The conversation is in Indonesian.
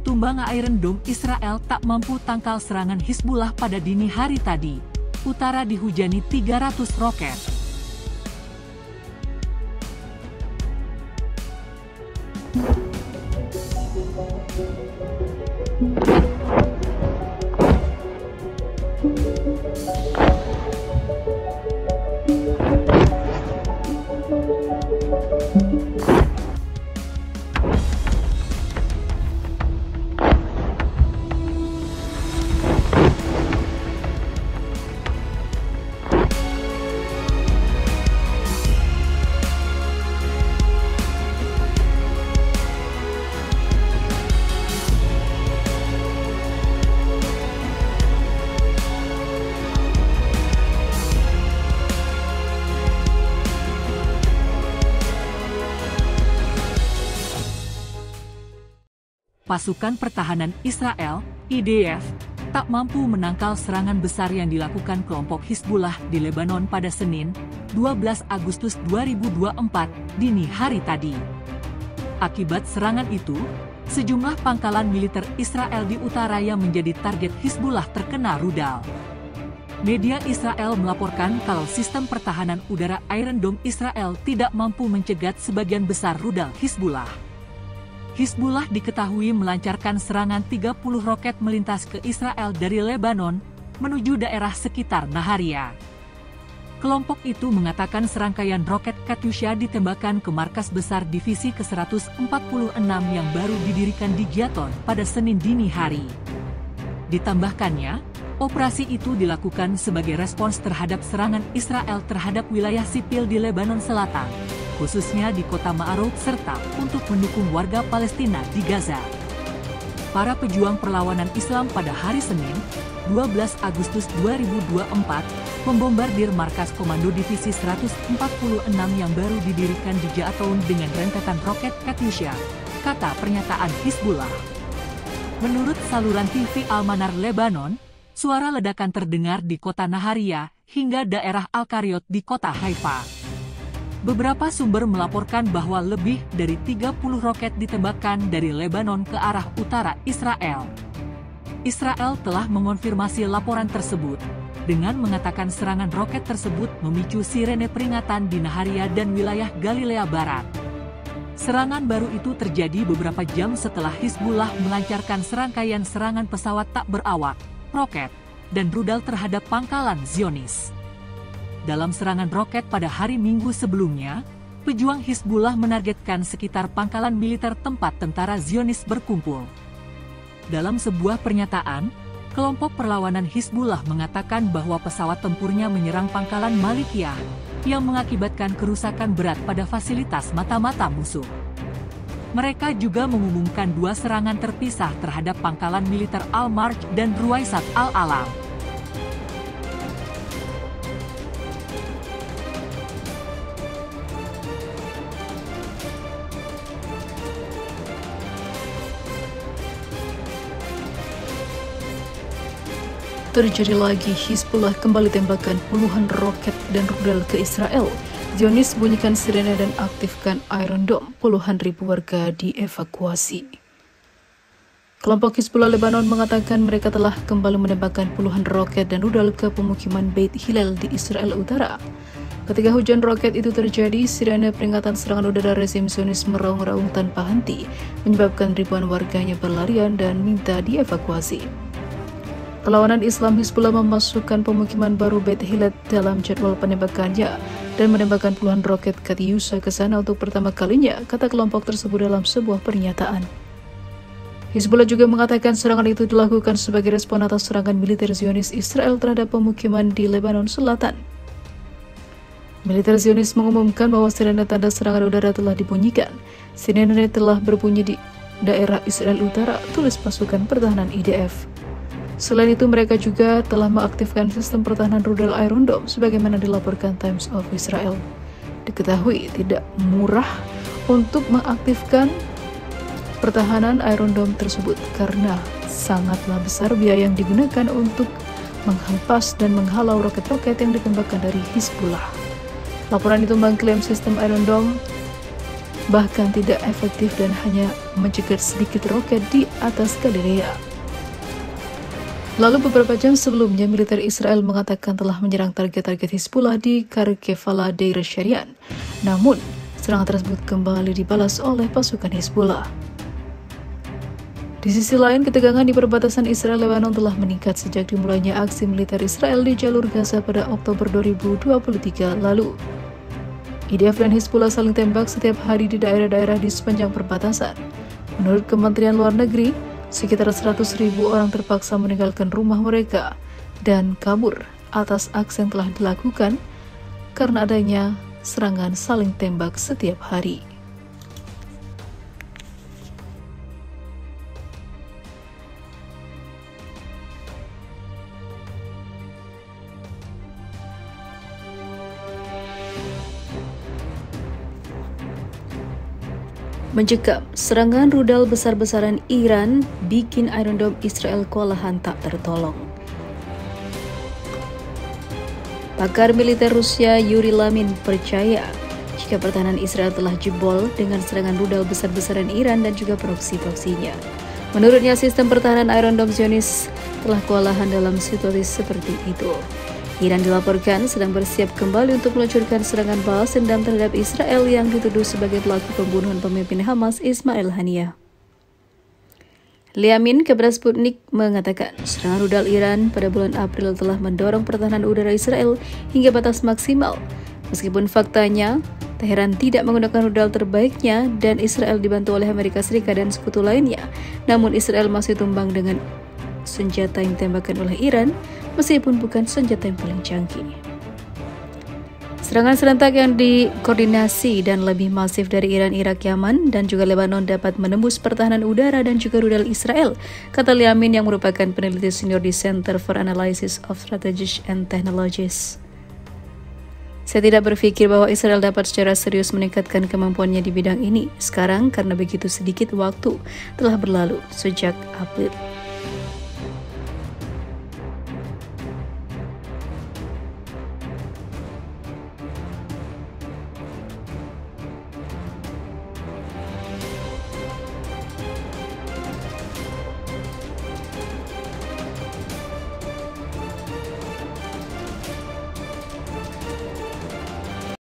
tumbang Iron Dome Israel tak mampu tangkal serangan Hizbullah pada dini hari tadi. Utara dihujani 300 roket. Pasukan Pertahanan Israel, IDF, tak mampu menangkal serangan besar yang dilakukan kelompok Hizbullah di Lebanon pada Senin, 12 Agustus 2024, dini hari tadi. Akibat serangan itu, sejumlah pangkalan militer Israel di utara yang menjadi target Hizbullah terkena rudal. Media Israel melaporkan kalau sistem pertahanan udara Iron Dome Israel tidak mampu mencegat sebagian besar rudal Hizbullah. Hizbullah diketahui melancarkan serangan 30 roket melintas ke Israel dari Lebanon menuju daerah sekitar Naharia. Kelompok itu mengatakan serangkaian roket Katyusha ditembakkan ke markas besar divisi ke-146 yang baru didirikan di Gyaton pada Senin dini hari. Ditambahkannya, operasi itu dilakukan sebagai respons terhadap serangan Israel terhadap wilayah sipil di Lebanon Selatan, khususnya di kota Ma'aruf serta untuk mendukung warga Palestina di Gaza. Para pejuang perlawanan Islam pada hari Senin, 12 Agustus 2024, membombardir markas Komando Divisi 146 yang baru didirikan di Gyaton dengan rentetan roket Katyusha, kata pernyataan Hizbullah. Menurut saluran TV Al-Manar Lebanon, suara ledakan terdengar di kota Naharia hingga daerah Al-Karyot di kota Haifa. Beberapa sumber melaporkan bahwa lebih dari 30 roket ditembakkan dari Lebanon ke arah utara Israel. Israel telah mengonfirmasi laporan tersebut, dengan mengatakan serangan roket tersebut memicu sirene peringatan di Naharia dan wilayah Galilea Barat. Serangan baru itu terjadi beberapa jam setelah Hizbullah melancarkan serangkaian serangan pesawat tak berawak, roket, dan rudal terhadap pangkalan Zionis. Dalam serangan roket pada hari Minggu sebelumnya, pejuang Hizbullah menargetkan sekitar pangkalan militer tempat tentara Zionis berkumpul. Dalam sebuah pernyataan, kelompok perlawanan Hizbullah mengatakan bahwa pesawat tempurnya menyerang pangkalan Malikiyah, yang mengakibatkan kerusakan berat pada fasilitas mata-mata musuh. Mereka juga mengumumkan 2 serangan terpisah terhadap pangkalan militer Al-Marj dan Ruwaisat Al-Alam. Terjadi lagi, Hizbullah kembali tembakan puluhan roket dan rudal ke Israel. Zionis bunyikan sirene dan aktifkan Iron Dome. Puluhan ribu warga dievakuasi. Kelompok Hizbullah Lebanon mengatakan mereka telah kembali menembakkan puluhan roket dan rudal ke pemukiman Beit Hillel di Israel Utara. Ketika hujan roket itu terjadi, sirene peringatan serangan udara rezim Zionis meraung-raung tanpa henti, menyebabkan ribuan warganya berlarian dan minta dievakuasi. Perlawanan Islam Hizbullah memasukkan pemukiman baru Beit Hillel dalam jadwal penembakannya dan menembakkan puluhan roket Katyusha ke sana untuk pertama kalinya, kata kelompok tersebut dalam sebuah pernyataan. Hizbullah juga mengatakan serangan itu dilakukan sebagai respon atas serangan militer Zionis Israel terhadap pemukiman di Lebanon Selatan. Militer Zionis mengumumkan bahwa sirene tanda serangan udara telah dibunyikan. Sirene telah berbunyi di daerah Israel Utara, tulis pasukan pertahanan IDF. Selain itu, mereka juga telah mengaktifkan sistem pertahanan rudal Iron Dome sebagaimana dilaporkan Times of Israel. Diketahui tidak murah untuk mengaktifkan pertahanan Iron Dome tersebut karena sangatlah besar biaya yang digunakan untuk menghempas dan menghalau roket-roket yang ditembakkan dari Hizbullah. Laporan itu mengklaim sistem Iron Dome bahkan tidak efektif dan hanya mencegat sedikit roket di atas Galilea. Lalu beberapa jam sebelumnya, militer Israel mengatakan telah menyerang target-target Hizbullah di Karkefala daerah Syarian. Namun, serangan tersebut kembali dibalas oleh pasukan Hizbullah. Di sisi lain, ketegangan di perbatasan Israel-Lebanon telah meningkat sejak dimulainya aksi militer Israel di jalur Gaza pada Oktober 2023 lalu. IDF dan Hizbullah saling tembak setiap hari di daerah-daerah di sepanjang perbatasan. Menurut Kementerian Luar Negeri, sekitar 100.000 orang terpaksa meninggalkan rumah mereka dan kabur atas aksi yang telah dilakukan karena adanya serangan saling tembak setiap hari. Mencekam, serangan rudal besar-besaran Iran bikin Iron Dome Israel kewalahan tak tertolong. Pakar militer Rusia Yuri Lamin percaya jika pertahanan Israel telah jebol dengan serangan rudal besar-besaran Iran dan juga proksi-proksinya. Menurutnya, sistem pertahanan Iron Dome Zionis telah kewalahan dalam situasi seperti itu. Iran dilaporkan sedang bersiap kembali untuk meluncurkan serangan balas dendam terhadap Israel yang dituduh sebagai pelaku pembunuhan pemimpin Hamas Ismail Haniyeh. Liamin kepada Sputnik mengatakan serangan rudal Iran pada bulan April telah mendorong pertahanan udara Israel hingga batas maksimal. Meskipun faktanya, Teheran tidak menggunakan rudal terbaiknya dan Israel dibantu oleh Amerika Serikat dan sekutu lainnya, namun Israel masih tumbang dengan senjata yang ditembakkan oleh Iran, meskipun bukan senjata yang paling canggih. Serangan serentak yang dikoordinasi dan lebih masif dari Iran, Irak, Yaman, dan juga Lebanon dapat menembus pertahanan udara dan juga rudal Israel, kata Liamin yang merupakan peneliti senior di Center for Analysis of Strategies and Technologies. Saya tidak berpikir bahwa Israel dapat secara serius meningkatkan kemampuannya di bidang ini sekarang karena begitu sedikit waktu telah berlalu sejak April.